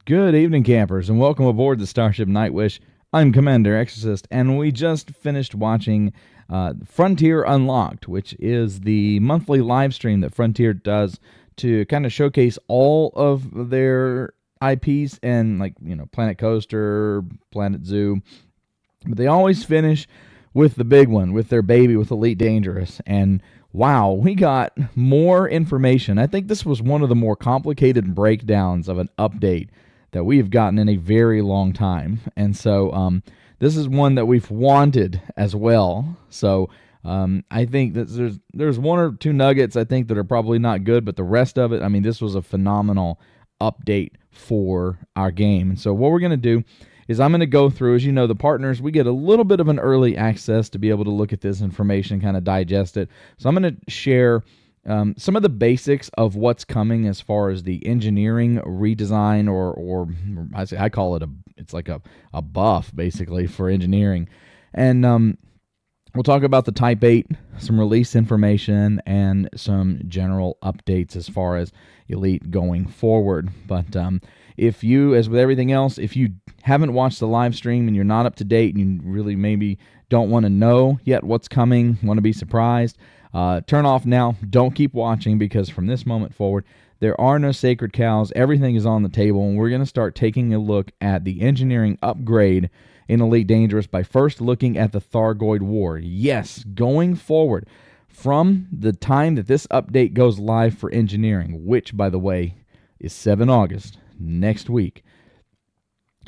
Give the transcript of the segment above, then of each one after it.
Good evening, campers, and welcome aboard the Starship Nightwish. I'm Commander Exorcist, and we just finished watching Frontier Unlocked, which is the monthly live stream that Frontier does to kind of showcase all of their IPs and, Planet Coaster, Planet Zoo. But they always finish with the big one, with their baby, with Elite Dangerous. And wow, we got more information. I think this was one of the more complicated breakdowns of an update that we have gotten in a very long time. And so this is one that we've wanted as well. So I think that there's one or two nuggets I think that are probably not good, but the rest of it, I mean, this was a phenomenal update for our game. And so what we're going to do is I'm going to go through, as you know, the partners, we get a little bit of an early access to be able to look at this information, kind of digest it. So I'm going to share some of the basics of what's coming as far as the engineering redesign, or I call it it's like a buff basically for engineering. And we'll talk about the Type-8, some release information, and some general updates as far as Elite going forward. But if you, as with everything else, if you haven't watched the live stream and you're not up to date and you really maybe don't want to know yet what's coming, want to be surprised, turn off now. Don't keep watching, because from this moment forward, there are no sacred cows. Everything is on the table, and we're going to start taking a look at the engineering upgrade in Elite Dangerous by first looking at the Thargoid War. Yes, going forward, from the time that this update goes live for engineering, which, by the way, is 7 August, next week,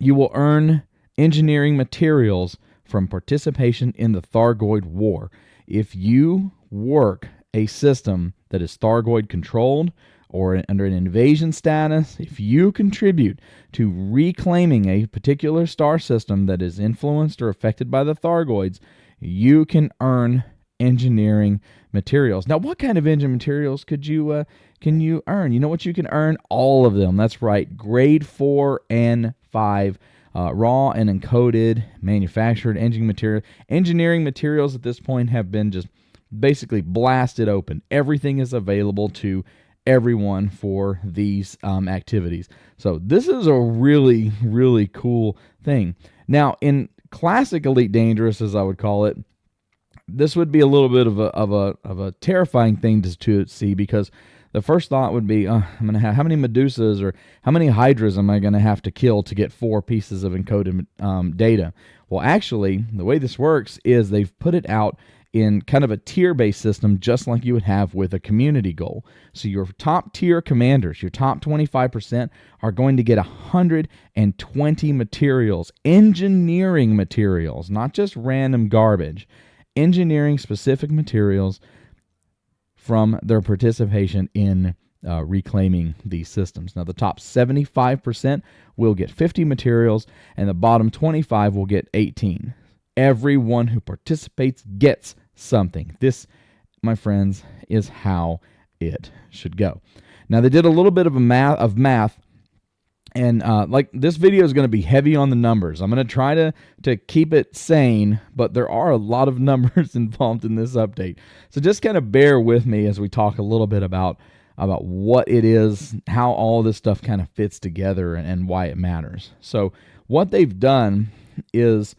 you will earn engineering materials from participation in the Thargoid War. If you work a system that is Thargoid controlled or under an invasion status, if you contribute to reclaiming a particular star system that is influenced or affected by the Thargoids, you can earn engineering materials. Now, what kind of engine materials can you earn? You know what you can earn? All of them. That's right. Grade 4 and 5. Raw and encoded manufactured engineering materials at this point have been just basically blasted open. Everything is available to everyone for these activities. So this is a really, really cool thing. Now, in classic Elite Dangerous, as I would call it, this would be a little bit of a terrifying thing to see, because the first thought would be, I'm going to have how many Medusas or how many Hydras am I going to have to kill to get 4 pieces of encoded data? Well, actually, the way this works is they've put it out in kind of a tier-based system, just like you would have with a community goal. So your top-tier commanders, your top 25%, are going to get 120 materials, engineering materials, not just random garbage, engineering-specific materials from their participation in reclaiming these systems. Now, the top 75% will get 50 materials, and the bottom 25 will get 18. Everyone who participates gets something. This, my friends, is how it should go. Now, they did a little bit of math, and this video is going to be heavy on the numbers. I'm going to try to keep it sane, but there are a lot of numbers involved in this update. So just kind of bear with me as we talk a little bit about what it is, how all this stuff kind of fits together, and why it matters. So what they've done is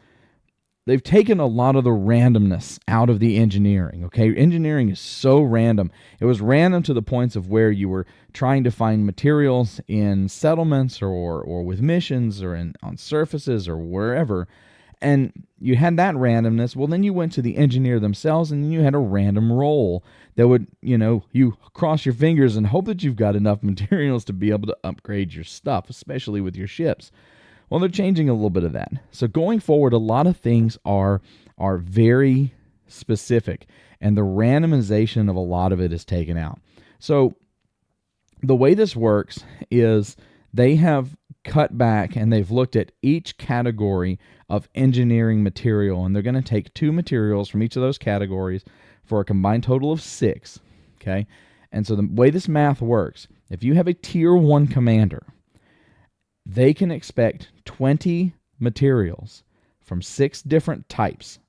they've taken a lot of the randomness out of the engineering, okay? Engineering is so random. It was random to the points of where you were trying to find materials in settlements or with missions or on surfaces or wherever, and you had that randomness. Well, then you went to the engineer themselves, and then you had a random roll that would, you cross your fingers and hope that you've got enough materials to be able to upgrade your stuff, especially with your ships. Well, they're changing a little bit of that. So going forward, a lot of things are very specific, and the randomization of a lot of it is taken out. So the way this works is they have cut back, and they've looked at each category of engineering material, and they're going to take 2 materials from each of those categories for a combined total of 6, okay? And so the way this math works, if you have a Tier 1 commander, they can expect 20 materials from 6 different types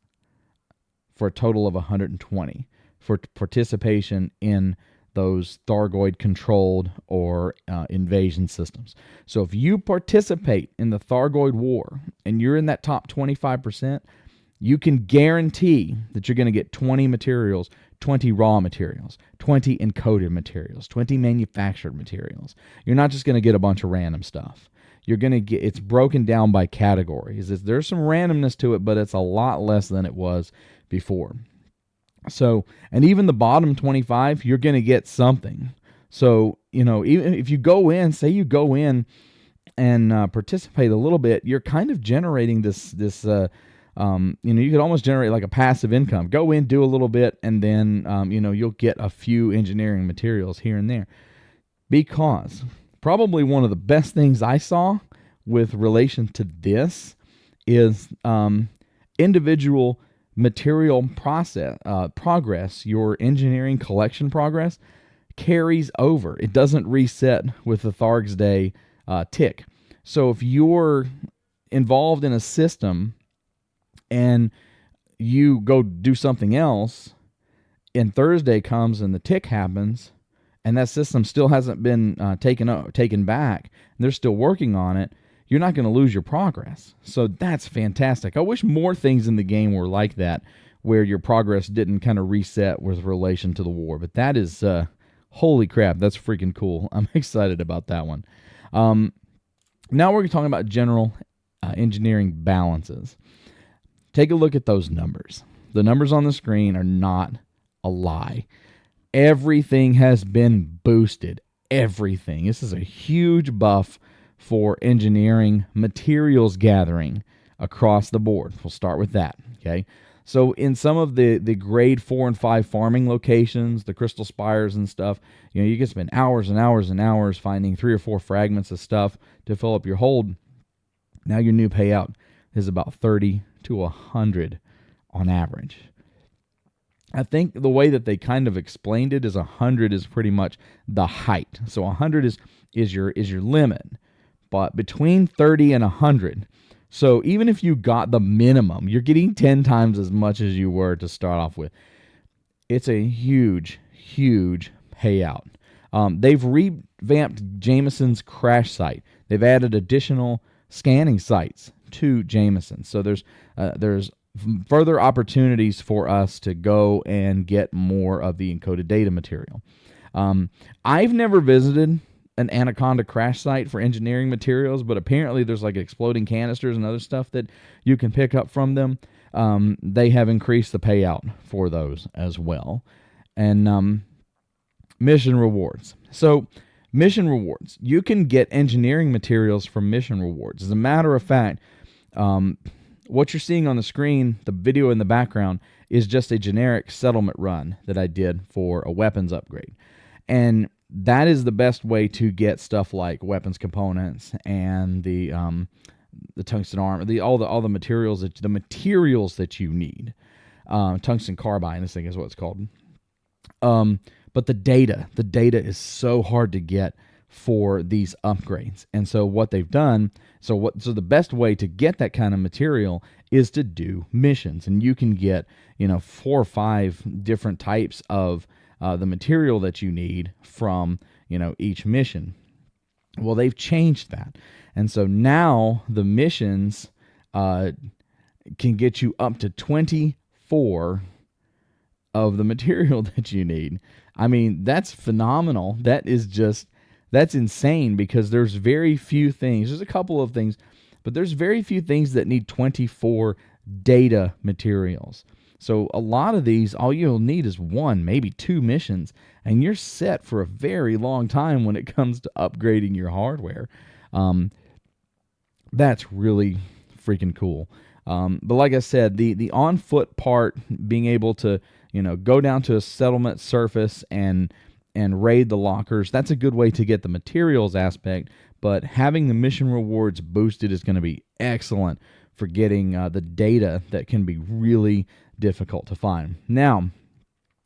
for a total of 120 for participation in those Thargoid-controlled or invasion systems. So if you participate in the Thargoid War and you're in that top 25%, you can guarantee that you're going to get 20 materials, 20 raw materials, 20 encoded materials, 20 manufactured materials. You're not just going to get a bunch of random stuff. You're going to get, it's broken down by categories. There's some randomness to it, but it's a lot less than it was before. So, and even the bottom 25, you're going to get something. So, even if you go in, say you go in and participate a little bit, you're kind of generating this you could almost generate like a passive income. Go in, do a little bit, and then, you'll get a few engineering materials here and there. Because probably one of the best things I saw with relation to this is individual material progress, your engineering collection progress carries over. It doesn't reset with the Tharg's Day tick. So if you're involved in a system and you go do something else, and Thursday comes and the tick happens, and that system still hasn't been taken back, and they're still working on it, you're not going to lose your progress. So that's fantastic. I wish more things in the game were like that, where your progress didn't kind of reset with relation to the war. But that is, holy crap, that's freaking cool. I'm excited about that one. Now we're talking about general engineering balances. Take a look at those numbers. The numbers on the screen are not a lie. Everything has been boosted. Everything. This is a huge buff for engineering materials gathering across the board. We'll start with that. Okay. So in some of the grade 4 and 5 farming locations, the crystal spires and stuff, you can spend hours and hours and hours finding 3 or 4 fragments of stuff to fill up your hold. Now your new payout is about 30 to 100 on average. I think the way that they kind of explained it is 100 is pretty much the height. So 100 is your limit. But between 30 and 100, so even if you got the minimum, you're getting 10 times as much as you were to start off with. It's a huge, huge payout. They've revamped Jameson's crash site. They've added additional scanning sites to Jameson. So there's further opportunities for us to go and get more of the encoded data material. I've never visited an Anaconda crash site for engineering materials, but apparently there's like exploding canisters and other stuff that you can pick up from them. They have increased the payout for those as well. And mission rewards. So mission rewards. You can get engineering materials from mission rewards. As a matter of fact, what you're seeing on the screen, the video in the background, is just a generic settlement run that I did for a weapons upgrade. And that is the best way to get stuff like weapons components and the tungsten armor, all the materials that you need. Tungsten carbide, this thing is what it's called. But the data is so hard to get for these upgrades. And so what they've done, so the best way to get that kind of material is to do missions, and you can get 4 or 5 different types of the material that you need from each mission. Well, they've changed that, and so now the missions can get you up to 24 of the material that you need. I mean, that's phenomenal. That's insane, because there's very few things. There's a couple of things, but there's very few things that need 24 data materials. So a lot of these, all you'll need is 1, maybe 2 missions, and you're set for a very long time when it comes to upgrading your hardware. That's really freaking cool. But like I said, the on-foot part, being able to go down to a settlement surface and raid the lockers, that's a good way to get the materials aspect, but having the mission rewards boosted is going to be excellent for getting the data that can be really difficult to find. Now,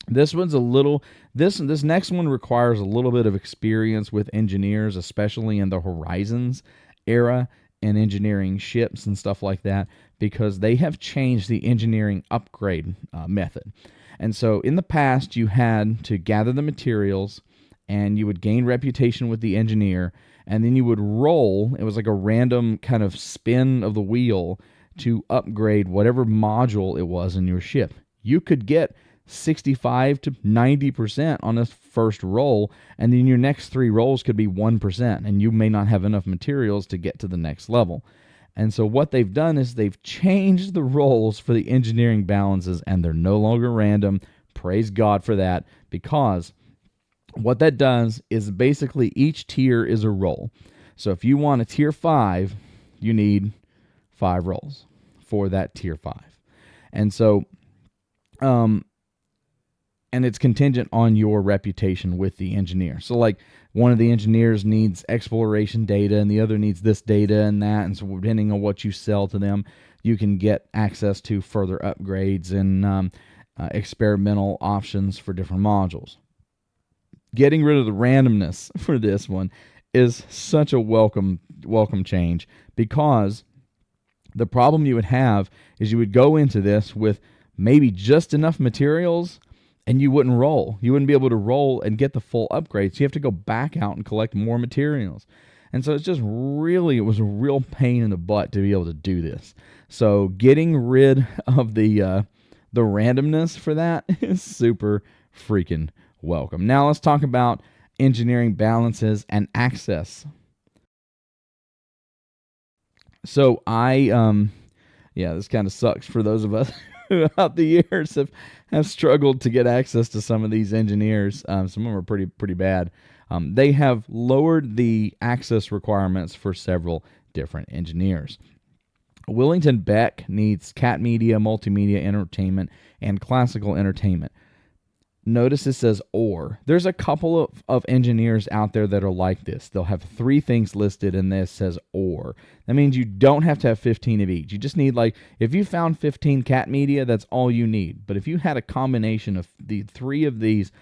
this next one requires a little bit of experience with engineers, especially in the Horizons era and engineering ships and stuff like that, because they have changed the engineering upgrade method. And so in the past, you had to gather the materials, and you would gain reputation with the engineer, and then you would roll. It was like a random kind of spin of the wheel to upgrade whatever module it was in your ship. You could get 65 to 90% on this first roll, and then your next 3 rolls could be 1%, and you may not have enough materials to get to the next level. And so what they've done is they've changed the rolls for the engineering balances, and they're no longer random. Praise God for that, because what that does is basically each tier is a roll. So if you want a tier 5, you need 5 rolls for that tier 5. And so and it's contingent on your reputation with the engineer. So like one of the engineers needs exploration data and the other needs this data and that. And so depending on what you sell to them, you can get access to further upgrades and experimental options for different modules. Getting rid of the randomness for this one is such a welcome change, because the problem you would have is you would go into this with maybe just enough materials, and you wouldn't roll. You wouldn't be able to roll and get the full upgrades. You have to go back out and collect more materials. And so it was a real pain in the butt to be able to do this. So getting rid of the randomness for that is super freaking welcome. Now let's talk about engineering balances and access. So this kind of sucks for those of us who throughout the years have struggled to get access to some of these engineers. Some of them are pretty bad. They have lowered the access requirements for several different engineers. Willington Beck needs cat media, multimedia, entertainment, and classical entertainment. Notice it says or. There's a couple of engineers out there that are like this. They'll have 3 things listed and this says or. That means you don't have to have 15 of each. You just need, like, if you found 15 cat media, that's all you need. But if you had a combination of the 3 of these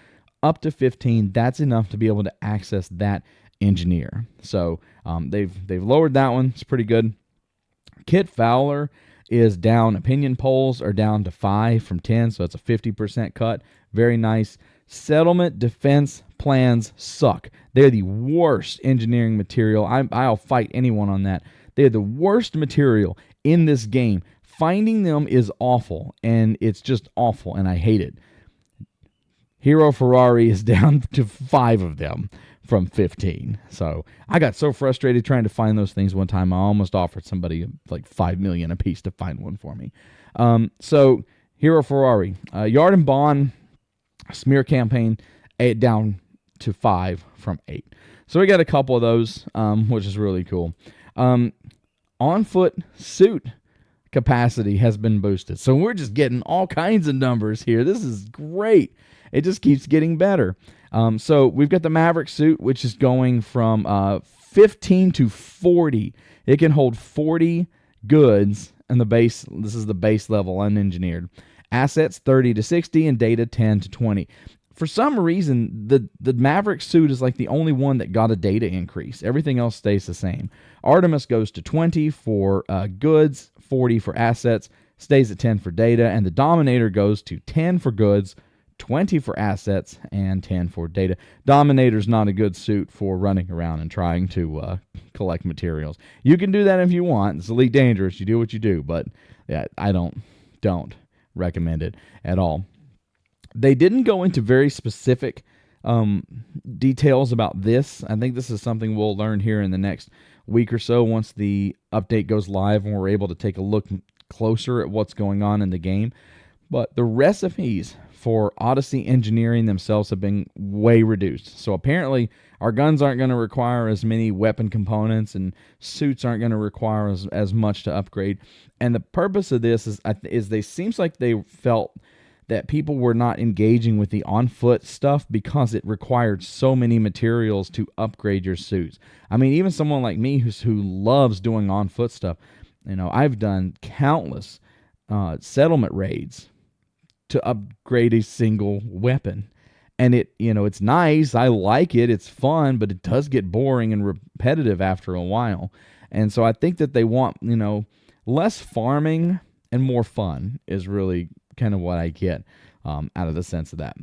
up to 15, that's enough to be able to access that engineer. So they've lowered that one. It's pretty good. Kit Fowler is down. Opinion polls are down to 5 from 10, so it's a 50% cut. Very nice. Settlement defense plans suck. They're the worst engineering material. I'll fight anyone on that. They're the worst material in this game. Finding them is awful, and it's just awful, and I hate it. Hero Ferrari is down to 5 of them from 15. So I got so frustrated trying to find those things one time. I almost offered somebody like $5 million a piece to find one for me. So Hero Ferrari, Yard and Bond smear campaign, down to 5 from 8. So we got a couple of those, which is really cool. On foot suit capacity has been boosted. So we're just getting all kinds of numbers here. This is great. It just keeps getting better. So we've got the Maverick suit, which is going from 15 to 40. It can hold 40 goods, and the base. This is the base level, unengineered. Assets 30 to 60, and data 10 to 20. For some reason, the Maverick suit is like the only one that got a data increase. Everything else stays the same. Artemis goes to 20 for goods, 40 for assets, stays at 10 for data, and the Dominator goes to 10 for goods, 20 for assets, and 10 for data. Dominator's not a good suit for running around and trying to collect materials. You can do that if you want. It's Elite Dangerous. You do what you do, but yeah, I don't recommend it at all. They didn't go into very specific details about this. I think this is something we'll learn here in the next week or so once the update goes live and we're able to take a look closer at what's going on in the game. But the recipes for Odyssey engineering themselves have been way reduced. So apparently our guns aren't going to require as many weapon components, and suits aren't going to require as much to upgrade. And the purpose of this seems like they felt that people were not engaging with the on-foot stuff because it required so many materials to upgrade your suits. I mean, even someone like me who loves doing on-foot stuff, I've done countless settlement raids to upgrade a single weapon. And it's nice. I like it. It's fun, but it does get boring and repetitive after a while. And so I think that they want, less farming and more fun is really kind of what I get. out of the sense of that.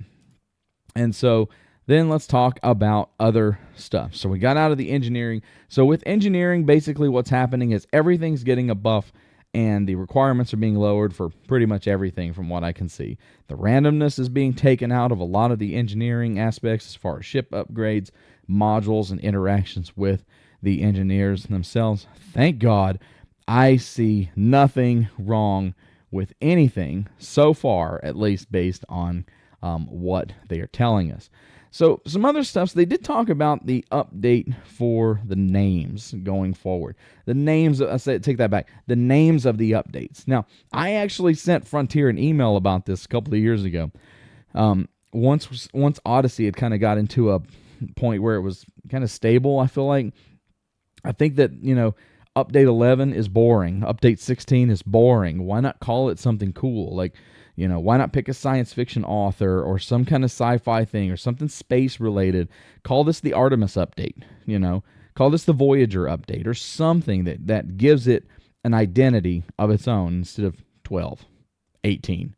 And so then let's talk about other stuff. So we got out of the engineering. So with engineering, basically what's happening is everything's getting a buff and the requirements are being lowered for pretty much everything from what I can see. The randomness is being taken out of a lot of the engineering aspects as far as ship upgrades, modules, and interactions with the engineers themselves. Thank God. I see nothing wrong with anything so far, at least based on what they are telling us. So some other stuff. So they did talk about the update for the names going forward. The names, take that back. The names of the updates. Now, I actually sent Frontier an email about this a couple of years ago. Once Odyssey had kind of got into a point where it was kind of stable, I feel like. I think that, Update 11 is boring. Update 16 is boring. Why not call it something cool? Like, why not pick a science fiction author or some kind of sci-fi thing or something space related? Call this the Artemis update, Call this the Voyager update or something that gives it an identity of its own instead of 12, 18.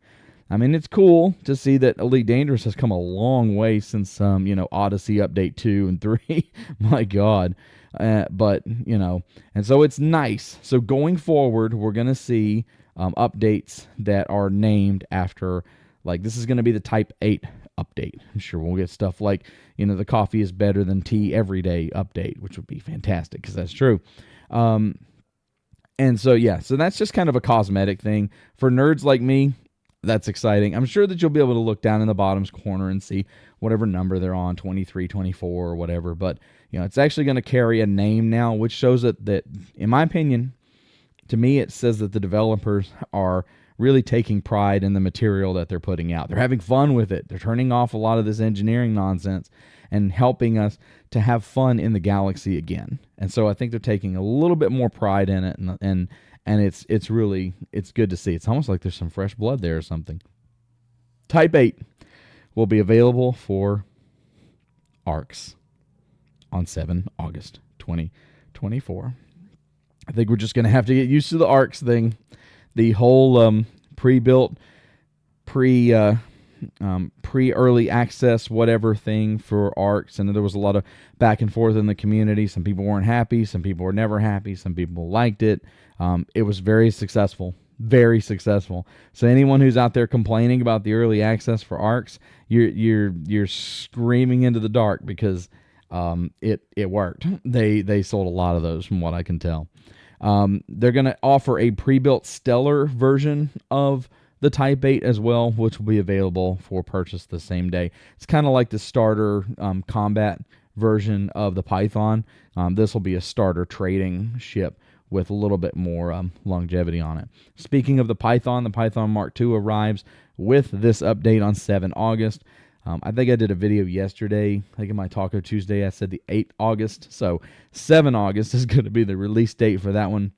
I mean, it's cool to see that Elite Dangerous has come a long way since, Odyssey Update 2 and 3. My God. But, and so it's nice. So going forward, we're going to see updates that are named after, like, this is going to be the Type-8 update. I'm sure we'll get stuff like, the coffee is better than tea every day update, which would be fantastic because that's true. And so, so that's just kind of a cosmetic thing. For nerds like me, that's exciting. I'm sure that you'll be able to look down in the bottom's corner and see whatever number they're on, 23, 24, or whatever. But, it's actually going to carry a name now, which shows that, in my opinion, to me, it says that the developers are really taking pride in the material that they're putting out. They're having fun with it. They're turning off a lot of this engineering nonsense and helping us to have fun in the galaxy again. And so I think they're taking a little bit more pride in it, and it's really good to see. It's almost like there's some fresh blood there or something. Type-8 will be available for ARCs on 7 August 2024. I think we're just going to have to get used to the ARCs thing. The whole pre-built, pre-early access whatever thing for ARCs, and there was a lot of back and forth in the community. Some people weren't happy. Some people were never happy. Some people liked it. It was very successful. Very successful. So anyone who's out there complaining about the early access for ARCs, you're screaming into the dark because it worked. They sold a lot of those from what I can tell. They're going to offer a pre-built Stellar version of the Type-8 as well, which will be available for purchase the same day. It's kind of like the starter combat version of the Python. This will be a starter trading ship with a little bit more longevity on it. Speaking of the Python Mark II arrives with this update on 7 August. I think I did a video yesterday. I think in my Taco Tuesday I said the 8th August. So 7 August is going to be the release date for that one.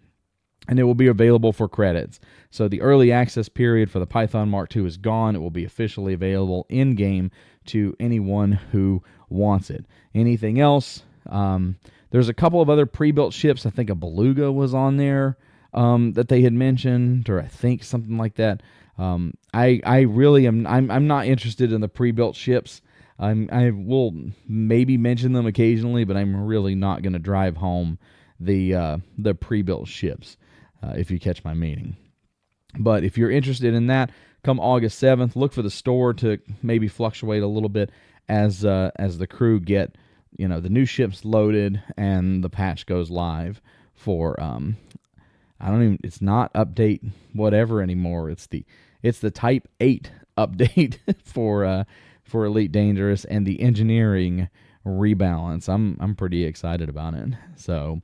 And it will be available for credits. So the early access period for the Python Mark II is gone. It will be officially available in-game to anyone who wants it. Anything else? There's a couple of other pre-built ships. I think a Beluga was on there that they had mentioned, or I think something like that. I really am. I'm not interested in the pre-built ships. I will maybe mention them occasionally, but I'm really not going to drive home the pre-built ships, if you catch my meaning. But if you're interested in that, come August 7th, look for the store to maybe fluctuate a little bit as the crew get the new ships loaded and the patch goes live for it's not update whatever anymore. It's the Type-8 update for Elite Dangerous and the engineering rebalance. I'm pretty excited about it. So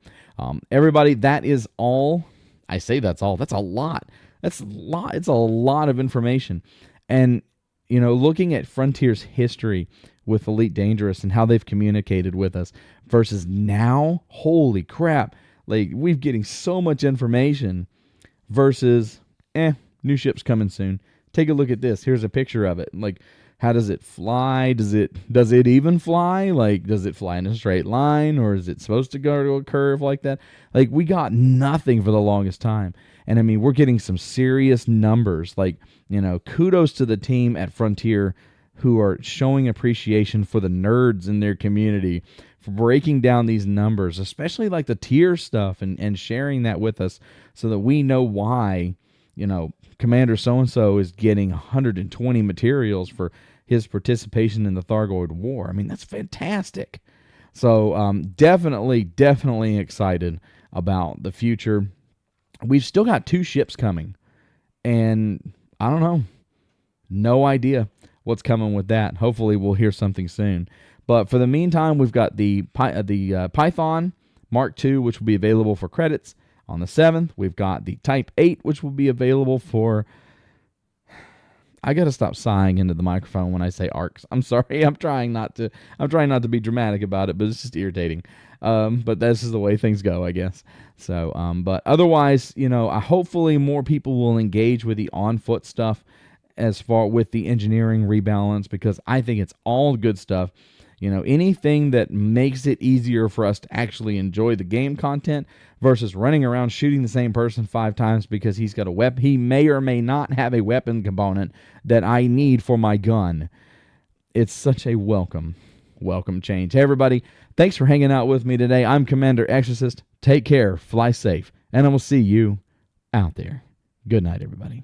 everybody, that is all. I say that's all. That's a lot. It's a lot of information. And looking at Frontier's history with Elite Dangerous and how they've communicated with us versus now, holy crap. Like, we're getting so much information versus, new ship's coming soon. Take a look at this. Here's a picture of it. Like, how does it fly? Does it even fly? Like, does it fly in a straight line, or is it supposed to go to a curve like that? Like, we got nothing for the longest time. And I mean, we're getting some serious numbers. Like, kudos to the team at Frontier who are showing appreciation for the nerds in their community for breaking down these numbers, especially like the tier stuff, and sharing that with us so that we know why, Commander so-and-so is getting 120 materials for his participation in the Thargoid War. I mean, that's fantastic. So definitely excited about the future. We've still got 2 ships coming, and I don't know. No idea what's coming with that. Hopefully we'll hear something soon. But for the meantime, we've got the Python Mark II, which will be available for credits on the 7th. We've got the Type-8, which will be available for... I got to stop sighing into the microphone when I say arcs. I'm sorry. I'm trying not to be dramatic about it, but it's just irritating. But this is the way things go, I guess. So, but otherwise, hopefully more people will engage with the on-foot stuff as far with the engineering rebalance, because I think it's all good stuff. Anything that makes it easier for us to actually enjoy the game content versus running around shooting the same person 5 times because he's got a weapon. He may or may not have a weapon component that I need for my gun. It's such a welcome change. Hey, everybody. Thanks for hanging out with me today. I'm Commander Exorcist. Take care. Fly safe. And I will see you out there. Good night, everybody.